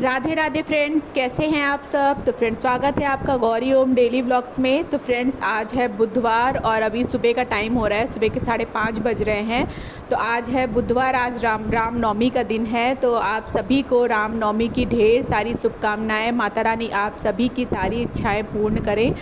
Radhe Radhe friends, कैसे हैं आप सब। तो फ्रेंड्स, स्वागत है आपका गौरी ओम डेली व्लॉग्स में। तो फ्रेंड्स, आज है बुधवार और अभी सुबह का टाइम हो रहा है, सुबह के 5:30 बज रहे हैं। तो आज है बुधवार, आज रामनवमी का दिन है। तो आप सभी को रामनवमी की ढेर सारी शुभकामनाएं। माता रानी आप सभी की सारी इच्छाएं पूर्ण करें।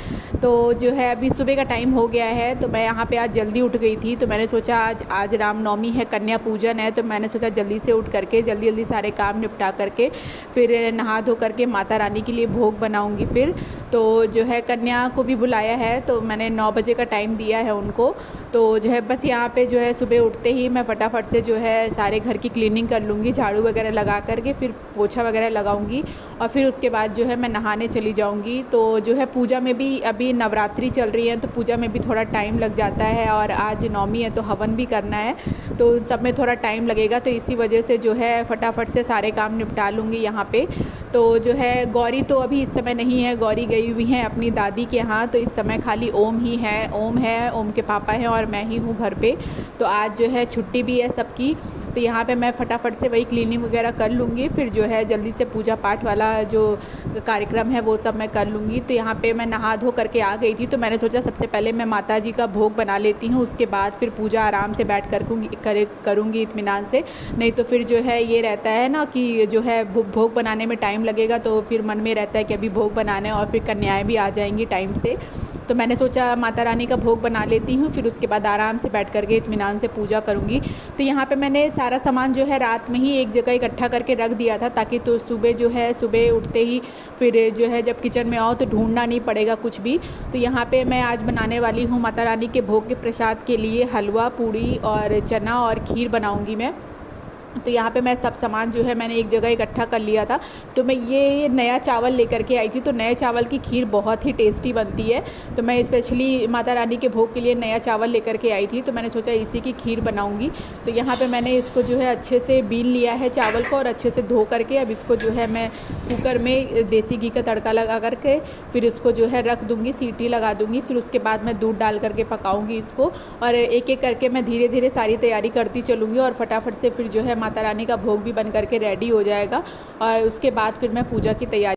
तो जो है अभी सुबह का टाइम हो गया है, तो मैं यहाँ पे आज जल्दी उठ गई थी। तो मैंने सोचा आज रामनवमी है, कन्या पूजन है, तो मैंने सोचा जल्दी से उठ करके जल्दी सारे काम निपटा करके फिर नहा धो करके माता रानी के लिए भोग बनाऊंगी। फिर तो जो है कन्या को भी बुलाया है, तो मैंने 9 बजे का टाइम दिया है उनको। तो जो है बस यहाँ पे जो है सुबह उठते ही मैं फटाफट से जो है सारे घर की क्लीनिंग कर लूँगी, झाड़ू वगैरह लगा करके फिर पोछा वगैरह लगाऊंगी और फिर उसके बाद जो है मैं नहाने चली जाऊँगी। तो जो है पूजा में भी अभी नवरात्रि चल रही है, तो पूजा में भी थोड़ा टाइम लग जाता है और आज नवमी है तो हवन भी करना है, तो सब में थोड़ा टाइम लगेगा। तो इसी वजह से जो है फटाफट से सारे काम निपटा लूँगी यहाँ पे। तो जो है गौरी तो अभी इस समय नहीं है, गौरी गई हुई हैं अपनी दादी के यहाँ। तो इस समय खाली ओम ही है, ओम के पापा हैं और मैं ही हूँ घर पे। तो आज जो है छुट्टी भी है सबकी। तो यहाँ पे मैं फटाफट से वही क्लीनिंग वगैरह कर लूँगी, फिर जो है जल्दी से पूजा पाठ वाला जो कार्यक्रम है वो सब मैं कर लूँगी। तो यहाँ पे मैं नहा धो करके आ गई थी, तो मैंने सोचा सबसे पहले मैं माता जी का भोग बना लेती हूँ, उसके बाद फिर पूजा आराम से बैठ कर करूँगी इत्मीनान से। नहीं तो फिर जो है ये रहता है ना कि जो है वो भोग बनाने में टाइम लगेगा, तो फिर मन में रहता है कि अभी भोग बनाना है और फिर कन्याएँ भी आ जाएंगी टाइम से। तो मैंने सोचा माता रानी का भोग बना लेती हूँ, फिर उसके बाद आराम से बैठ करके इत्मीनान से पूजा करूँगी। तो यहाँ पे मैंने सारा सामान जो है रात में ही एक जगह इकट्ठा करके रख दिया था, ताकि तो सुबह उठते ही फिर जो है जब किचन में आओ तो ढूंढना नहीं पड़ेगा कुछ भी। तो यहाँ पे मैं आज बनाने वाली हूँ माता रानी के भोग के प्रसाद के लिए हलवा, पूड़ी और चना और खीर बनाऊँगी मैं। तो यहाँ पे मैं सब सामान जो है मैंने एक जगह इकट्ठा कर लिया था। तो मैं ये नया चावल लेकर के आई थी, तो नए चावल की खीर बहुत ही टेस्टी बनती है। तो मैं स्पेशली माता रानी के भोग के लिए नया चावल लेकर के आई थी, तो मैंने सोचा इसी की खीर बनाऊंगी। तो यहाँ पे मैंने इसको जो है अच्छे से बीन लिया है चावल को और अच्छे से धो करके अब इसको जो है मैं कुकर में देसी घी का तड़का लगा करके फिर इसको जो है रख दूँगी, सीटी लगा दूँगी। फिर उसके बाद मैं दूध डाल करके पकाऊँगी इसको, और एक एक करके मैं धीरे धीरे सारी तैयारी करती चलूँगी और फटाफट से फिर जो है माता रानी का भोग भी बन करके रेडी हो जाएगा और उसके बाद फिर मैं पूजा की तैयारी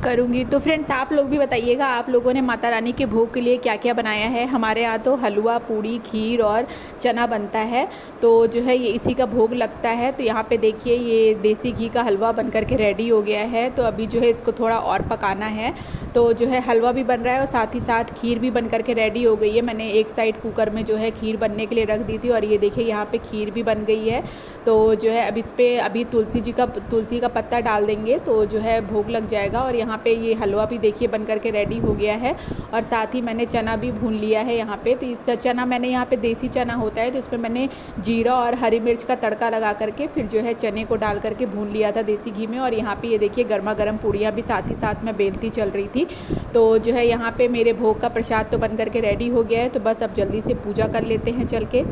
करूँगी। तो फ्रेंड्स, आप लोग भी बताइएगा आप लोगों ने माता रानी के भोग के लिए क्या क्या बनाया है। हमारे यहाँ तो हलवा, पूड़ी, खीर और चना बनता है, तो जो है ये इसी का भोग लगता है। तो यहाँ पे देखिए ये देसी घी का हलवा बन करके रेडी हो गया है। तो अभी जो है इसको थोड़ा और पकाना है। तो जो है हलवा भी बन रहा है और साथ ही साथ खीर भी बन करके रेडी हो गई है। मैंने एक साइड कुकर में जो है खीर बनने के लिए रख दी थी और ये देखिए यहाँ पे खीर भी बन गई है। तो जो है अब इस पर अभी तुलसी का पत्ता डाल देंगे, तो जो है भोग लग जाएगा। और यहाँ पे ये हलवा भी देखिए बन करके रेडी हो गया है और साथ ही मैंने चना भी भून लिया है यहाँ पे। तो इस चना मैंने यहाँ पे देसी चना होता है, तो इसमें मैंने जीरा और हरी मिर्च का तड़का लगा करके फिर जो है चने को डाल करके भून लिया था देसी घी में। और यहाँ पे ये देखिए गर्मा गर्म पूड़ियाँ भी साथ ही साथ मैं बेलती चल रही थी। तो जो है यहाँ पे मेरे भोग का प्रसाद तो बन करके रेडी हो गया है। तो बस अब जल्दी से पूजा कर लेते हैं चल के।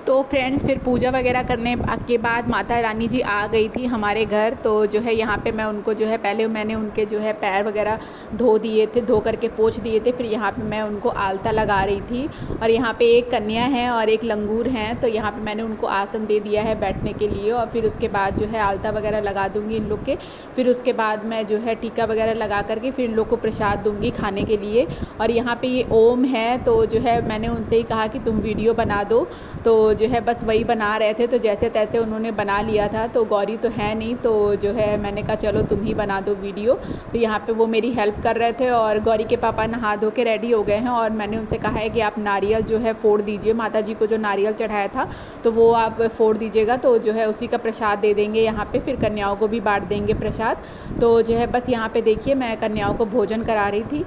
तो फ्रेंड्स, फिर पूजा वगैरह करने के बाद माता रानी जी आ गई थी हमारे घर। तो जो है यहाँ पे मैं उनको जो है पहले मैंने उनके जो है पैर वगैरह धो दिए थे, धो करके पोंछ दिए थे। फिर यहाँ पे मैं उनको आलता लगा रही थी और यहाँ पे एक कन्या है और एक लंगूर हैं, तो यहाँ पे मैंने उनको आसन दे दिया है बैठने के लिए। और फिर उसके बाद जो है आलता वगैरह लगा दूँगी इन लोग के। फिर उसके बाद मैं जो है टीका वगैरह लगा करके फिर इन लोग को प्रसाद दूँगी खाने के लिए। और यहाँ पर ये ओम है, तो जो है मैंने उनसे ही कहा कि तुम वीडियो बना दो, तो जो है बस वही बना रहे थे। तो जैसे तैसे उन्होंने बना लिया था। तो गौरी तो है नहीं, तो जो है मैंने कहा चलो तुम ही बना दो वीडियो। तो यहाँ पे वो मेरी हेल्प कर रहे थे और गौरी के पापा नहा धो के रेडी हो गए हैं। और मैंने उनसे कहा है कि आप नारियल जो है फोड़ दीजिए, माता जी को जो नारियल चढ़ाया था तो वो आप फोड़ दीजिएगा, तो जो है उसी का प्रसाद दे देंगे यहाँ पर, फिर कन्याओं को भी बांट देंगे प्रसाद। तो जो है बस यहाँ पर देखिए मैं कन्याओं को भोजन करा रही थी।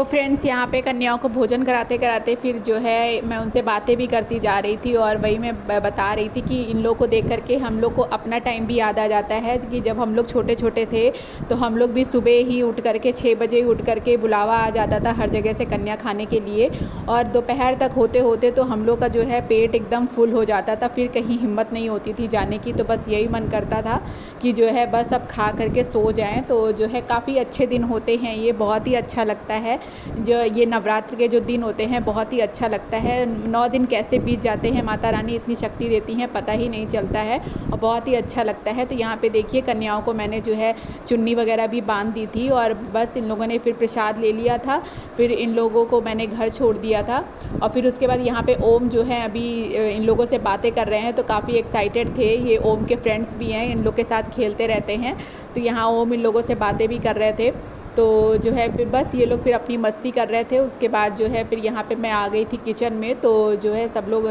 तो फ्रेंड्स यहाँ पे कन्याओं को भोजन कराते कराते फिर जो है मैं उनसे बातें भी करती जा रही थी और वही मैं बता रही थी कि इन लोग को देख करके हम लोग को अपना टाइम भी याद आ जाता है कि जब हम लोग छोटे छोटे थे तो हम लोग भी सुबह ही उठ करके 6 बजे ही उठ करके बुलावा आ जाता था हर जगह से कन्या खाने के लिए, और दोपहर तक होते होते तो हम लोग का जो है पेट एकदम फुल हो जाता था, फिर कहीं हिम्मत नहीं होती थी जाने की। तो बस यही मन करता था कि जो है बस अब खा करके सो जाएँ। तो जो है काफ़ी अच्छे दिन होते हैं, ये बहुत ही अच्छा लगता है। जो ये नवरात्र के जो दिन होते हैं बहुत ही अच्छा लगता है। 9 दिन कैसे बीत जाते हैं, माता रानी इतनी शक्ति देती हैं पता ही नहीं चलता है और बहुत ही अच्छा लगता है। तो यहाँ पे देखिए कन्याओं को मैंने जो है चुन्नी वगैरह भी बांध दी थी और बस इन लोगों ने फिर प्रसाद ले लिया था, फिर इन लोगों को मैंने घर छोड़ दिया था। और फिर उसके बाद यहाँ पे ओम जो है अभी इन लोगों से बातें कर रहे हैं, तो काफ़ी एक्साइटेड थे। ये ओम के फ्रेंड्स भी हैं, इन लोग के साथ खेलते रहते हैं। तो यहाँ ओम इन लोगों से बातें भी कर रहे थे। तो जो है फिर बस ये लोग फिर अपनी मस्ती कर रहे थे। उसके बाद जो है फिर यहाँ पे मैं आ गई थी किचन में। तो जो है सब लोग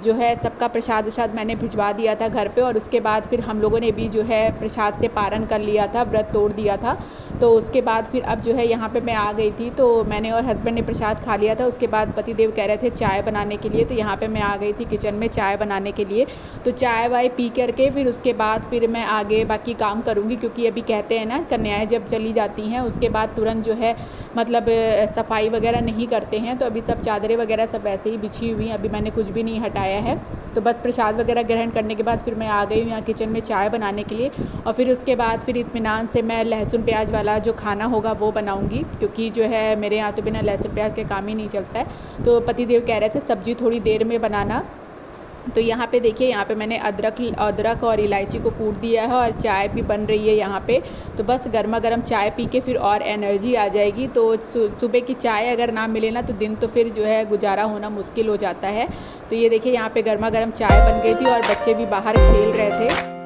जो है सबका प्रसाद वसाद मैंने भिजवा दिया था घर पे, और उसके बाद फिर हम लोगों ने भी जो है प्रसाद से पारण कर लिया था, व्रत तोड़ दिया था। तो उसके बाद फिर अब जो है यहाँ पे मैं आ गई थी, तो मैंने और हस्बैंड ने प्रसाद खा लिया था। उसके बाद पतिदेव कह रहे थे चाय बनाने के लिए, तो यहाँ पे मैं आ गई थी किचन में चाय बनाने के लिए। तो चाय वाय पी करके फिर उसके बाद फिर मैं आगे बाकी काम करूँगी, क्योंकि अभी कहते हैं ना कन्याएँ जब चली जाती हैं उसके बाद तुरंत जो है मतलब सफाई वगैरह नहीं करते हैं। तो अभी सब चादरें वगैरह सब ऐसे ही बिछी हुई हैं, अभी मैंने कुछ भी नहीं हटाया है। तो बस प्रसाद वगैरह ग्रहण करने के बाद फिर मैं आ गई हूँ यहाँ किचन में चाय बनाने के लिए। और फिर उसके बाद फिर इत्मीनान से मैं लहसुन प्याज वाला जो खाना होगा वो बनाऊँगी, क्योंकि जो है मेरे यहाँ तो बिना लहसुन प्याज के काम ही नहीं चलता है। तो पतिदेव कह रहे थे सब्ज़ी थोड़ी देर में बनाना। तो यहाँ पे देखिए यहाँ पे मैंने अदरक और इलायची को कूट दिया है और चाय भी बन रही है यहाँ पे। तो बस गर्मा गर्म चाय पी के फिर और एनर्जी आ जाएगी। तो सुबह की चाय अगर ना मिले ना तो दिन तो फिर जो है गुजारा होना मुश्किल हो जाता है। तो ये देखिए यहाँ पे गर्मा गर्म चाय बन गई थी और बच्चे भी बाहर खेल रहे थे।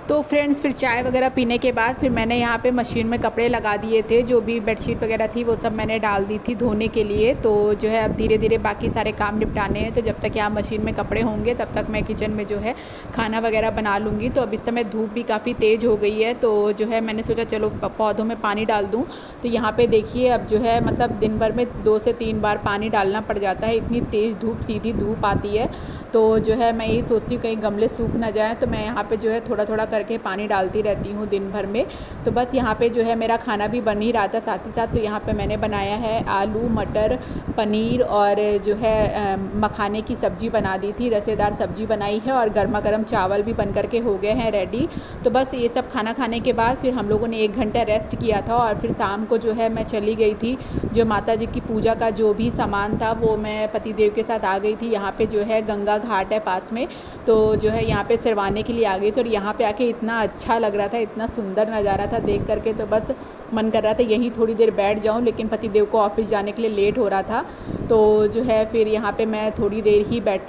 तो फ्रेंड्स फिर चाय वगैरह पीने के बाद फिर मैंने यहाँ पे मशीन में कपड़े लगा दिए थे, जो भी बेडशीट वगैरह थी वो सब मैंने डाल दी थी धोने के लिए। तो जो है अब धीरे धीरे बाकी सारे काम निपटाने हैं। तो जब तक यहाँ मशीन में कपड़े होंगे तब तक मैं किचन में जो है खाना वगैरह बना लूँगी। तो अब इस समय धूप भी काफ़ी तेज़ हो गई है, तो जो है मैंने सोचा चलो पौधों में पानी डाल दूँ। तो यहाँ पर देखिए अब जो है मतलब दिन भर में 2 से 3 बार पानी डालना पड़ जाता है, इतनी तेज़ धूप सीधी धूप आती है। तो जो है मैं यही सोचती हूँ कहीं गमले सूख ना जाएँ, तो मैं यहाँ पे जो है थोड़ा थोड़ा करके पानी डालती रहती हूँ दिन भर में। तो बस यहाँ पे जो है मेरा खाना भी बन ही रहा था साथ ही साथ। तो यहाँ पे मैंने बनाया है आलू मटर पनीर और जो है मखाने की सब्ज़ी बना दी थी, रसेदार सब्ज़ी बनाई है, और गर्मा गर्म चावल भी बन करके हो गए हैं रेडी। तो बस ये सब खाना खाने के बाद फिर हम लोगों ने 1 घंटा रेस्ट किया था, और फिर शाम को जो है मैं चली गई थी जो माता जी की पूजा का जो भी सामान था वो मैं पतिदेव के साथ आ गई थी। यहाँ पे जो है गंगा घाट है पास में, तो जो है यहाँ पे सिरवाने के लिए आ गई थी। और यहाँ पे आके इतना अच्छा लग रहा था, इतना सुंदर नज़ारा था देख करके, तो बस मन कर रहा था यहीं थोड़ी देर बैठ जाऊँ, लेकिन पतिदेव को ऑफिस जाने के लिए लेट हो रहा था। तो जो है फिर यहाँ पे मैं थोड़ी देर ही बैठ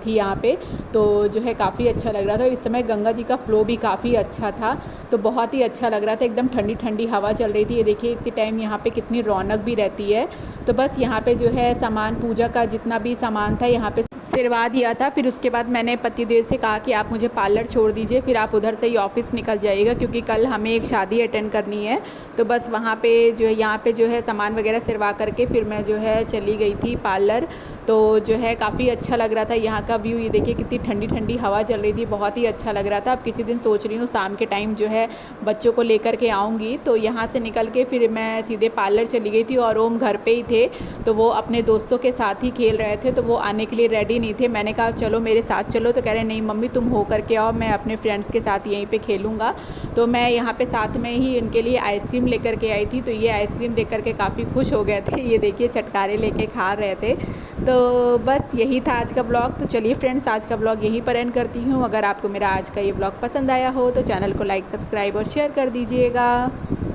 थी यहाँ पे। तो जो है काफ़ी अच्छा लग रहा था। इस समय गंगा जी का फ्लो भी काफ़ी अच्छा था, तो बहुत ही अच्छा लग रहा था, एकदम ठंडी ठंडी हवा चल रही थी। ये देखिए इतने टाइम यहाँ पे कितनी रौनक भी रहती है। तो बस यहाँ पे जो है सामान पूजा का जितना भी सामान था यहाँ पे सिरवा दिया था। फिर उसके बाद मैंने पतिदेव से कहा कि आप मुझे पार्लर छोड़ दीजिए, फिर आप उधर से ही ऑफिस निकल जाइएगा, क्योंकि कल हमें एक शादी अटेंड करनी है। तो बस वहाँ पे जो है यहाँ पे जो है सामान वगैरह सिरवा करके फिर मैं जो है चली गई थी पार्लर। तो जो है काफ़ी अच्छा लग रहा था यहाँ का व्यू। ये देखिए कितनी ठंडी ठंडी हवा चल रही थी, बहुत ही अच्छा लग रहा था। अब किसी दिन सोच रही हूँ शाम के टाइम जो है बच्चों को लेकर के आऊँगी। तो यहाँ से निकल के फिर मैं सीधे पार्लर चली गई थी और ओम घर पे ही थे, तो वो अपने दोस्तों के साथ ही खेल रहे थे, तो वो आने के लिए रेडी नहीं थे। मैंने कहा चलो मेरे साथ चलो, तो कह रहे नहीं मम्मी तुम हो करके आओ, मैं अपने फ्रेंड्स के साथ यहीं पे खेलूँगा। तो मैं यहाँ पे साथ में ही इनके लिए आइसक्रीम लेकर के आई थी, तो ये आइसक्रीम देख करके काफ़ी खुश हो गए थे। ये देखिए चटकारे लेके खा रहे थे। तो बस यही था आज का ब्लॉग। तो चलिए फ्रेंड्स, आज का ब्लॉग यहीं पर एंड करती हूँ। अगर आपको मेरा आज का ये ब्लॉग पसंद आया हो तो चैनल को लाइक, सब्सक्राइब और शेयर कर दीजिएगा।